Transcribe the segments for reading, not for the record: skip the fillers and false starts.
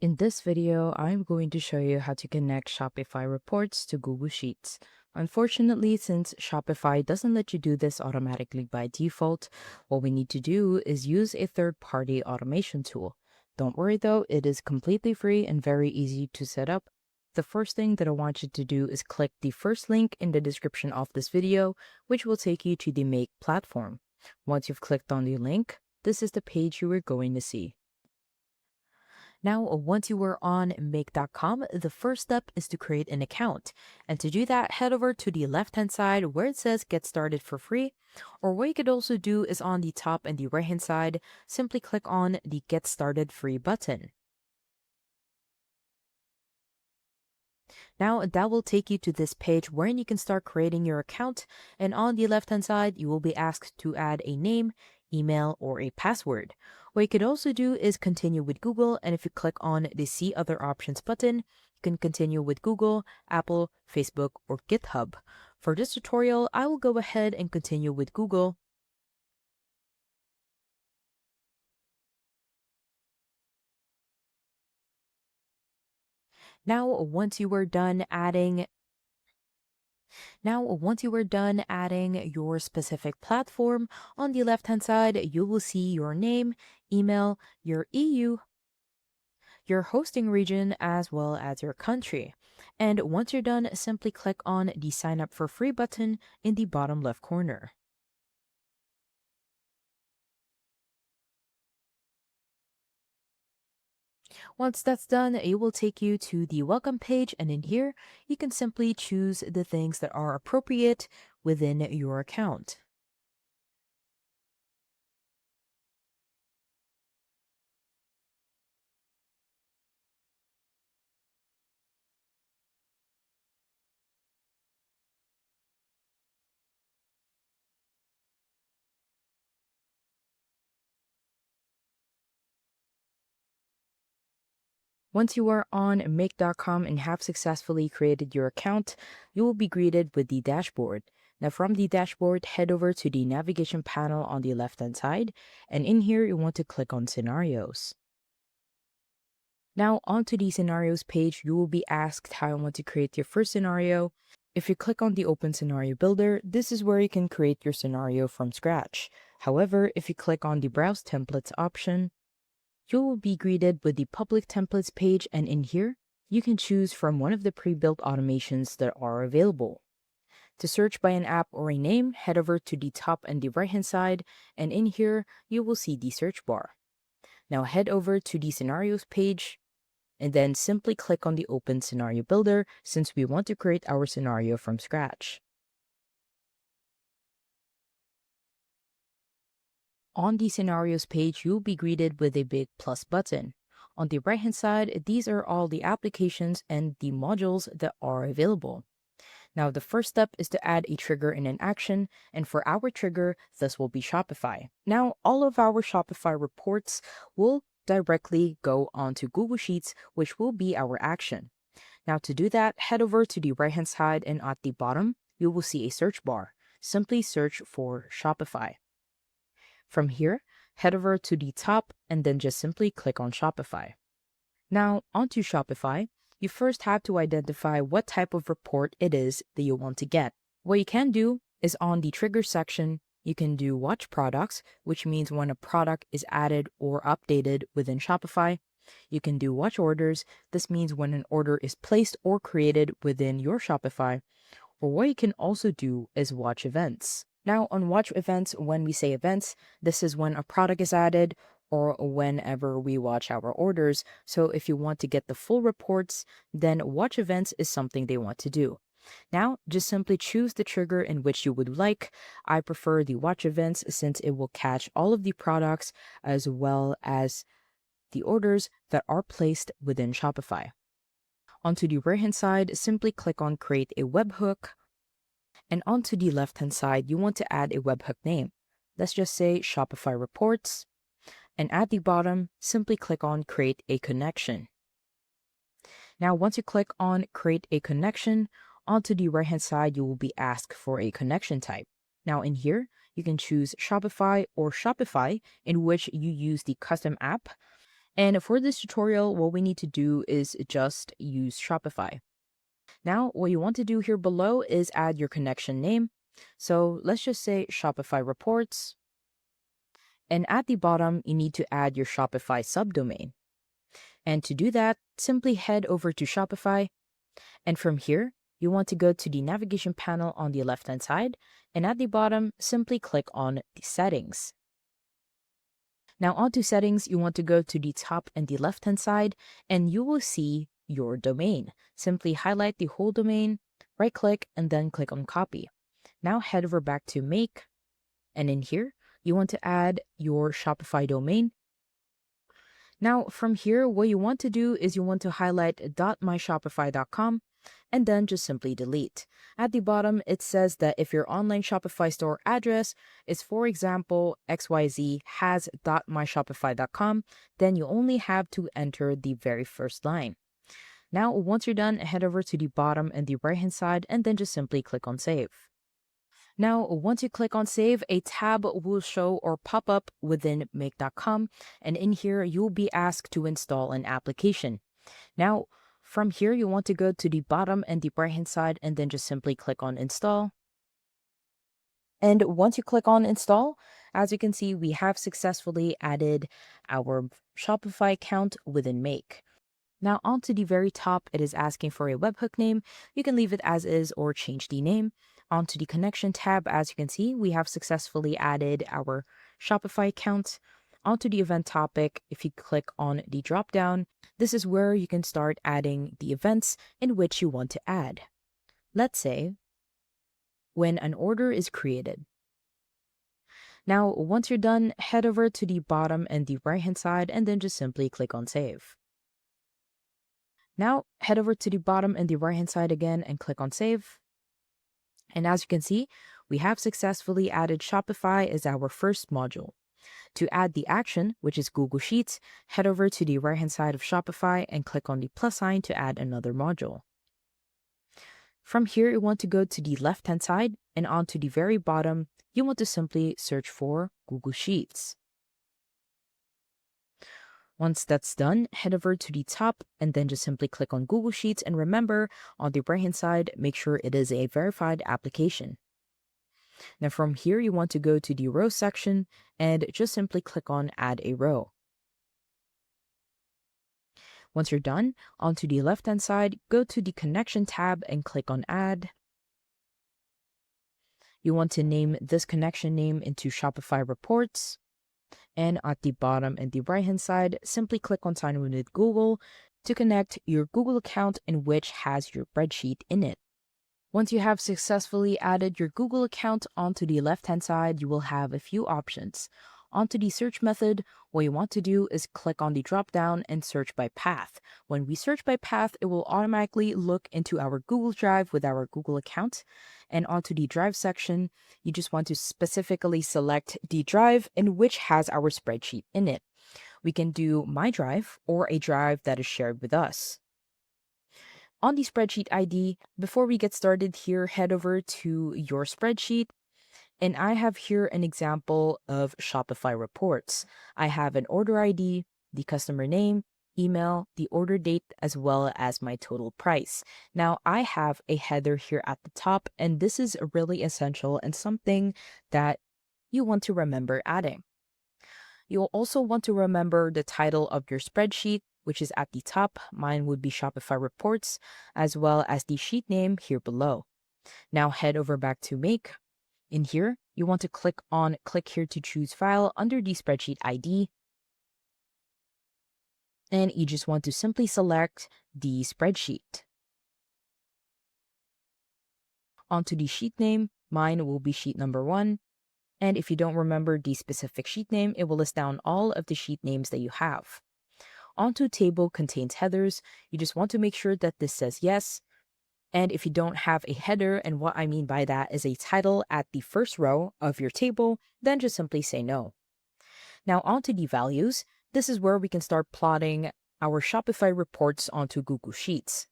In this video, I'm going to show you how to connect Shopify reports to Google Sheets. Unfortunately, since Shopify doesn't let you do this automatically by default, what we need to do is use a third-party automation tool. Don't worry though, it is completely free and very easy to set up. The first thing that I want you to do is click the first link in the description of this video, which will take you to the Make platform. Once you've clicked on the link, this is the page you are going to see. Now, once you are on make.com, the first step is to create an account. And to do that, head over to the left-hand side where it says Get Started for Free. Or what you could also do is on the top and the right-hand side, simply click on the Get Started Free button. Now that will take you to this page wherein you can start creating your account, and on the left hand side you will be asked to add a name, email, or a password. What you could also do is continue with Google, and if you click on the See Other Options button, you can continue with Google, Apple, Facebook, or GitHub. For this tutorial, I will go ahead and continue with Google. Now, once you are done adding your specific platform, on the left-hand side, you will see your name, email, your EU, your hosting region, as well as your country. And once you're done, simply click on the Sign Up for Free button in the bottom left corner. Once that's done, it will take you to the welcome page, and in here, you can simply choose the things that are appropriate within your account. Once you are on make.com and have successfully created your account, you will be greeted with the dashboard. Now, from the dashboard, head over to the navigation panel on the left-hand side, and in here, you want to click on Scenarios. Now, onto the Scenarios page, you will be asked how you want to create your first scenario. If you click on the Open Scenario Builder, this is where you can create your scenario from scratch. However, if you click on the Browse Templates option, you will be greeted with the Public Templates page, and in here, you can choose from one of the pre-built automations that are available. To search by an app or a name, head over to the top and the right-hand side, and in here, you will see the search bar. Now head over to the Scenarios page, and then simply click on the Open Scenario Builder since we want to create our scenario from scratch. On the Scenarios page, you'll be greeted with a big plus button. On the right hand side, these are all the applications and the modules that are available. Now, the first step is to add a trigger and an action, and for our trigger, this will be Shopify. Now, all of our Shopify reports will directly go onto Google Sheets, which will be our action. Now, to do that, head over to the right hand side, and at the bottom, you will see a search bar. Simply search for Shopify. From here, head over to the top and then just simply click on Shopify. Now, onto Shopify, you first have to identify what type of report it is that you want to get. What you can do is on the trigger section, you can do watch products, which means when a product is added or updated within Shopify. You can do watch orders. This means when an order is placed or created within your Shopify. Or what you can also do is watch events. Now, on watch events, when we say events, this is when a product is added or whenever we watch our orders. So if you want to get the full reports, then watch events is something they want to do. Now, just simply choose the trigger in which you would like. I prefer the watch events since it will catch all of the products as well as the orders that are placed within Shopify. Onto the right-hand side, simply click on Create a Webhook. And onto the left-hand side, you want to add a webhook name. Let's just say Shopify Reports. And at the bottom, simply click on Create a Connection. Now, once you click on Create a Connection, onto the right-hand side, you will be asked for a connection type. Now, in here, you can choose Shopify or Shopify, in which you use the custom app. And for this tutorial, what we need to do is just use Shopify. Now, what you want to do here below is add your connection name. So let's just say Shopify reports. And at the bottom, you need to add your Shopify subdomain. And to do that, simply head over to Shopify. And from here, you want to go to the navigation panel on the left-hand side. And at the bottom, simply click on the settings. Now onto settings, you want to go to the top and the left-hand side, and you will see your domain. Simply highlight the whole domain, right-click, and then click on copy. Now head over back to make, and in here, you want to add your Shopify domain. Now from here, what you want to do is you want to highlight .myshopify.com and then just simply delete. At the bottom, it says that if your online Shopify store address is, for example, xyz has.myshopify.com, then you only have to enter the very first line. Now, once you're done, head over to the bottom and the right-hand side and then just simply click on save. Now, once you click on save, a tab will show or pop up within make.com, and in here, you'll be asked to install an application. Now, from here, you want to go to the bottom and the right-hand side and then just simply click on install. And once you click on install, as you can see, we have successfully added our Shopify account within Make. Now onto the very top, it is asking for a webhook name. You can leave it as is or change the name. Onto the connection tab, as you can see, we have successfully added our Shopify account. Onto the event topic, if you click on the drop down, this is where you can start adding the events in which you want to add. Let's say when an order is created. Now, once you're done, head over to the bottom and the right-hand side and then just simply click on save. Now, head over to the bottom and the right-hand side again and click on save. And as you can see, we have successfully added Shopify as our first module. To add the action, which is Google Sheets, head over to the right-hand side of Shopify and click on the plus sign to add another module. From here, you want to go to the left-hand side and onto the very bottom, you want to simply search for Google Sheets. Once that's done, head over to the top and then just simply click on Google Sheets, and remember, on the right-hand side, make sure it is a verified application. Now from here, you want to go to the row section and just simply click on Add a Row. Once you're done, onto the left-hand side, go to the Connection tab and click on Add. You want to name this connection name into Shopify Reports. And at the bottom and the right-hand side, simply click on Sign in with Google to connect your Google account in which has your spreadsheet in it. Once you have successfully added your Google account, onto the left-hand side, you will have a few options. Onto the search method, what you want to do is click on the drop-down and search by path. When we search by path, it will automatically look into our Google Drive with our Google account. And onto the Drive section, you just want to specifically select the drive in which has our spreadsheet in it. We can do My Drive or a drive that is shared with us. On the spreadsheet ID, before we get started here, head over to your spreadsheet. And I have here an example of Shopify reports. I have an order ID, the customer name, email, the order date, as well as my total price. Now, I have a header here at the top, and this is really essential and something that you want to remember adding. You'll also want to remember the title of your spreadsheet, which is at the top. Mine would be Shopify Reports, as well as the sheet name here below. Now head over back to Make. In here, you want to click here to choose file under the spreadsheet ID. And you just want to simply select the spreadsheet. Onto the sheet name, mine will be sheet number 1. And if you don't remember the specific sheet name, it will list down all of the sheet names that you have. Onto table contains headers, you just want to make sure that this says yes. And if you don't have a header, and what I mean by that is a title at the first row of your table, then just simply say no. Now onto the values, this is where we can start plotting our Shopify reports onto Google Sheets.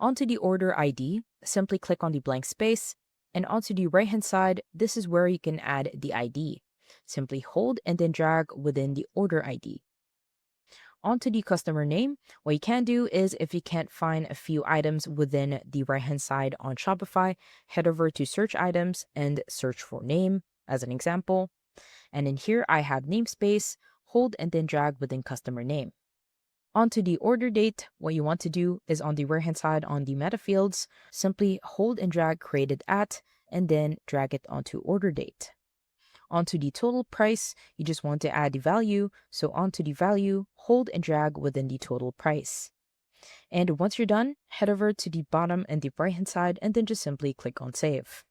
Onto the order ID, simply click on the blank space, and onto the right-hand side, this is where you can add the ID. Simply hold and then drag within the order ID. Onto the customer name, what you can do is if you can't find a few items within the right hand side on Shopify, head over to search items and search for name as an example. And in here, I have namespace, hold and then drag within customer name. Onto the order date, what you want to do is on the right hand side on the meta fields, simply hold and drag created at, and then drag it onto order date. Onto the total price, you just want to add the value, so onto the value, hold and drag within the total price. And once you're done, head over to the bottom and the right hand side and then just simply click on save.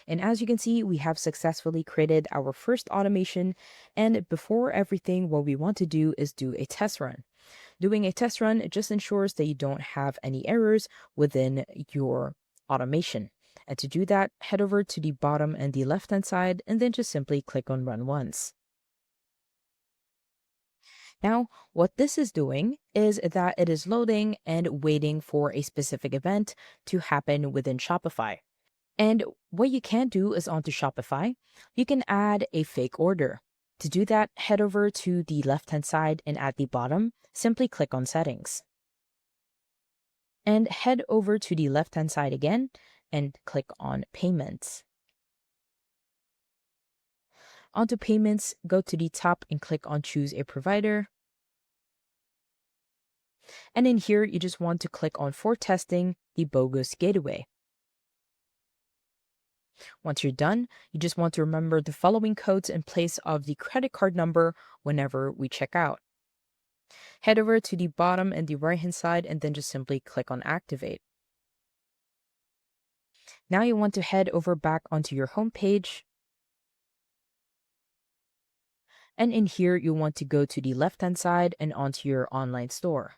And as you can see, we have successfully created our first automation. And before everything, what we want to do is do a test run. Doing a test run just ensures that you don't have any errors within your automation. And to do that, head over to the bottom and the left-hand side and then just simply click on run once. Now, what this is doing is that it is loading and waiting for a specific event to happen within Shopify. And what you can do is onto Shopify, you can add a fake order. To do that, head over to the left-hand side and at the bottom, simply click on settings. And head over to the left-hand side again and click on payments. Onto payments, go to the top and click on choose a provider. And in here, you just want to click on for testing the bogus gateway. Once you're done, you just want to remember the following codes in place of the credit card number whenever we check out. Head over to the bottom and the right hand side and then just simply click on activate. Now you want to head over back onto your home page. And in here, you want to go to the left hand side and onto your online store.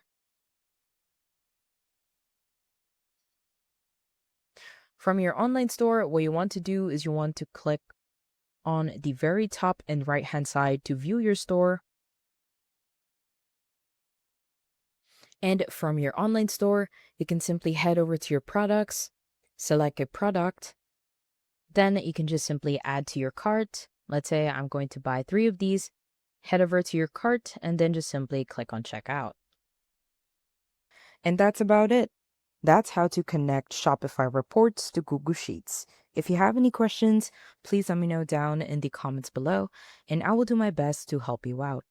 From your online store, what you want to do is you want to click on the very top and right hand side to view your store. And from your online store, you can simply head over to your products, select a product. Then you can just simply add to your cart. Let's say I'm going to buy 3 of these. Head over to your cart and then just simply click on checkout. And that's about it. That's how to connect Shopify reports to Google Sheets. If you have any questions, please let me know down in the comments below, and I will do my best to help you out.